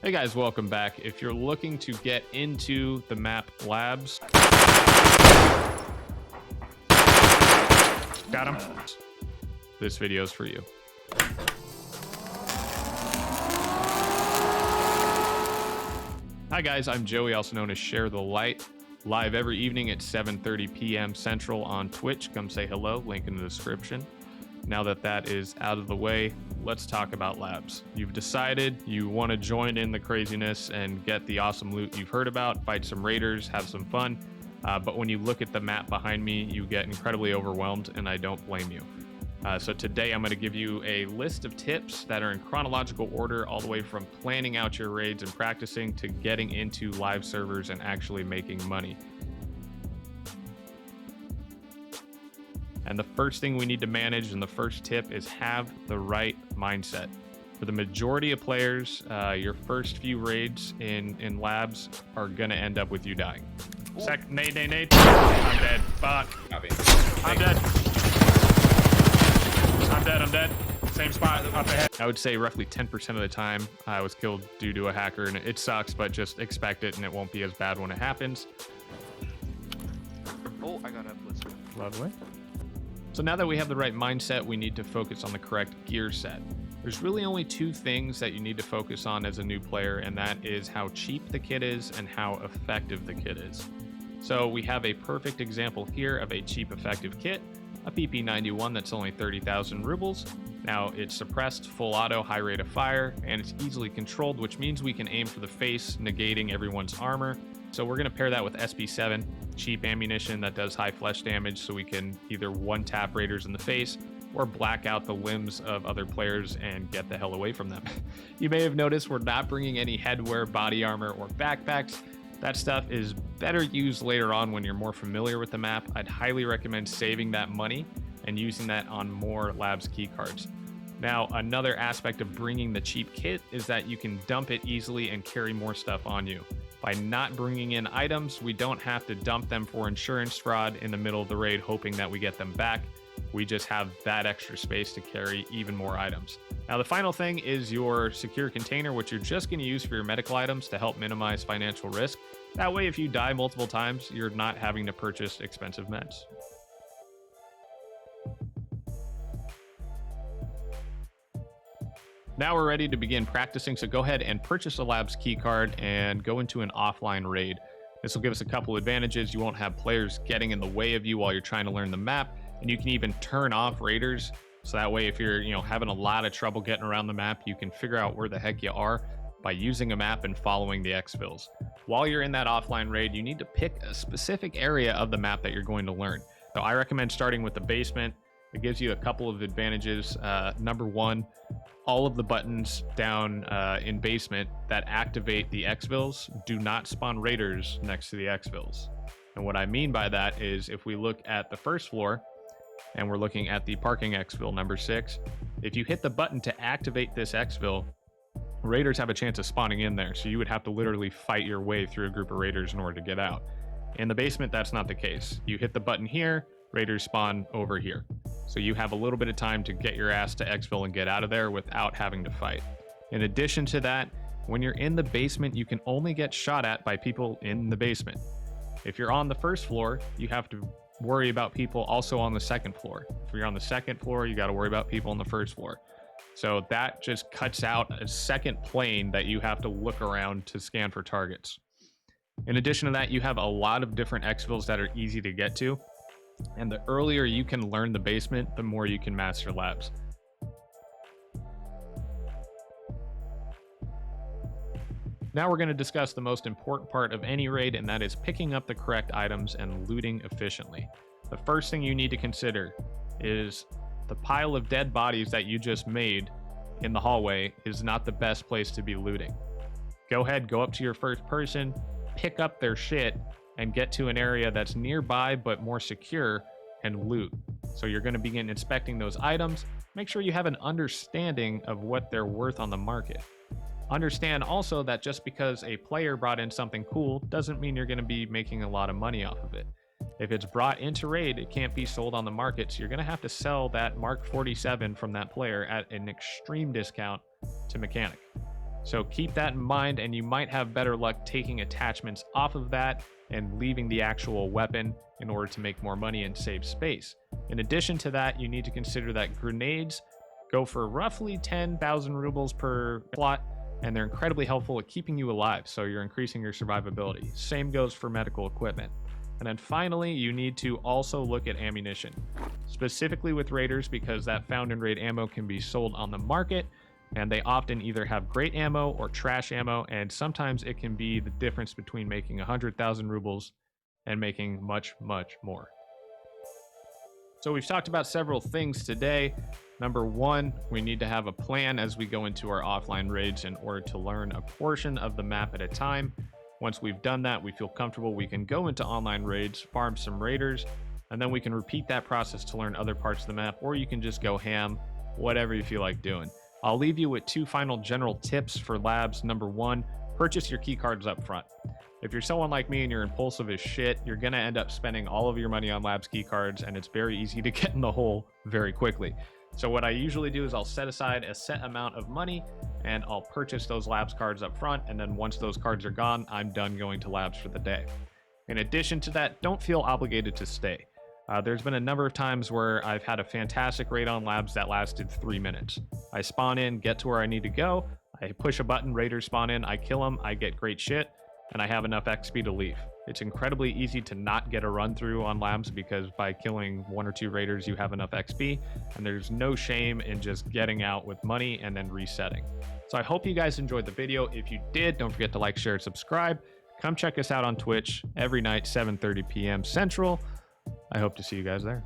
Hey guys, welcome back. If you're looking to get into the map Labs, got him. This video is for you. Hi guys, I'm Joey, also known as Share the Light. Live every evening at 7:30 p.m. Central on Twitch. Come say hello, link in the description. Now that that is out of the way, let's talk about Labs. You've decided you want to join in the craziness and get the awesome loot you've heard about, fight some raiders, have some fun. But when you look at the map behind me, you get incredibly overwhelmed, and I don't blame you. So today I'm going to give you a list of tips that are in chronological order, all the way from planning out your raids and practicing to getting into live servers and actually making money. And the first thing we need to manage, and the first tip, is have the right mindset. For the majority of players, your first few raids in Labs are going to end up with you dying. Nade. I'm dead. Fuck. I'm dead. I'm dead. Same spot, up ahead. I would say roughly 10% of the time I was killed due to a hacker, and it sucks, but just expect it, and it won't be as bad when it happens. Oh, I got a blitz. Lovely. So now that we have the right mindset, we need to focus on the correct gear set. There's really only two things that you need to focus on as a new player, and that is how cheap the kit is and how effective the kit is. So we have a perfect example here of a cheap effective kit, a PP91 that's only 30,000 rubles. Now it's suppressed, full auto, high rate of fire, and it's easily controlled, which means we can aim for the face, negating everyone's armor. So we're going to pair that with SP7, cheap ammunition that does high flesh damage, so we can either one-tap raiders in the face or black out the limbs of other players and get the hell away from them. You may have noticed we're not bringing any headwear, body armor, or backpacks. That stuff is better used later on when you're more familiar with the map. I'd highly recommend saving that money and using that on more Labs keycards. Now, another aspect of bringing the cheap kit is that you can dump it easily and carry more stuff on you. By not bringing in items, we don't have to dump them for insurance fraud in the middle of the raid hoping that we get them back. We just have that extra space to carry even more items. Now, the final thing is your secure container, which you're just going to use for your medical items to help minimize financial risk. That way, if you die multiple times, you're not having to purchase expensive meds. Now we're ready to begin practicing, so go ahead and purchase a Labs keycard and go into an offline raid. This will give us a couple advantages. You won't have players getting in the way of you while you're trying to learn the map, and you can even turn off raiders. So that way, if you're having a lot of trouble getting around the map, you can figure out where the heck you are by using a map and following the exfils. While you're in that offline raid, you need to pick a specific area of the map that you're going to learn. So I recommend starting with the basement. It gives you a couple of advantages. Number one, all of the buttons down in basement that activate the exfils do not spawn raiders next to the exfils. And what I mean by that is, if we look at the first floor and we're looking at the parking exfil number 6, if you hit the button to activate this exfil, raiders have a chance of spawning in there. So you would have to literally fight your way through a group of raiders in order to get out. In the basement, that's not the case. You hit the button here, raiders spawn over here. So you have a little bit of time to get your ass to exfil and get out of there without having to fight. In addition to that, when you're in the basement, you can only get shot at by people in the basement. If you're on the first floor, you have to worry about people also on the second floor. If you're on the second floor, you got to worry about people on the first floor. So that just cuts out a second plane that you have to look around to scan for targets. In addition to that, you have a lot of different exfils that are easy to get to. And the earlier you can learn the basement, the more you can master Labs. Now we're going to discuss the most important part of any raid, and that is picking up the correct items and looting efficiently. The first thing you need to consider is the pile of dead bodies that you just made in the hallway is not the best place to be looting. Go ahead, go up to your first person, pick up their shit, and get to an area that's nearby but more secure and loot. So you're going to begin inspecting those items. Make sure you have an understanding of what they're worth on the market. Understand also that just because a player brought in something cool doesn't mean you're going to be making a lot of money off of it. If it's brought into raid, it can't be sold on the market, so you're going to have to sell that Mark 47 from that player at an extreme discount to mechanic. So keep that in mind, and you might have better luck taking attachments off of that and leaving the actual weapon in order to make more money and save space. In addition to that, you need to consider that grenades go for roughly 10,000 rubles per slot, and they're incredibly helpful at keeping you alive, so you're increasing your survivability. Same goes for medical equipment. And then finally, you need to also look at ammunition, specifically with raiders, because that found in raid ammo can be sold on the market, and they often either have great ammo or trash ammo, and sometimes it can be the difference between making 100,000 rubles and making much, much more. So we've talked about several things today. Number one, we need to have a plan as we go into our offline raids in order to learn a portion of the map at a time. Once we've done that, we feel comfortable, we can go into online raids, farm some raiders, and then we can repeat that process to learn other parts of the map, or you can just go ham, whatever you feel like doing. I'll leave you with 2 final general tips for labs. Number 1, purchase your key cards up front. If you're someone like me and you're impulsive as shit, you're going to end up spending all of your money on labs key cards, and it's very easy to get in the hole very quickly. So what I usually do is I'll set aside a set amount of money and I'll purchase those labs cards up front, and then once those cards are gone, I'm done going to labs for the day. In addition to that, don't feel obligated to stay. There's been a number of times where I've had a fantastic raid on labs that lasted 3 minutes. I spawn in, get to where I need to go, I push a button, raiders spawn in, I kill them, I get great shit, and I have enough XP to leave. It's incredibly easy to not get a run through on labs because by killing 1 or 2 raiders, you have enough XP, and there's no shame in just getting out with money and then resetting. So I hope you guys enjoyed the video. If you did, don't forget to like, share, and subscribe. Come check us out on Twitch every night, 7:30 p.m. Central. I hope to see you guys there.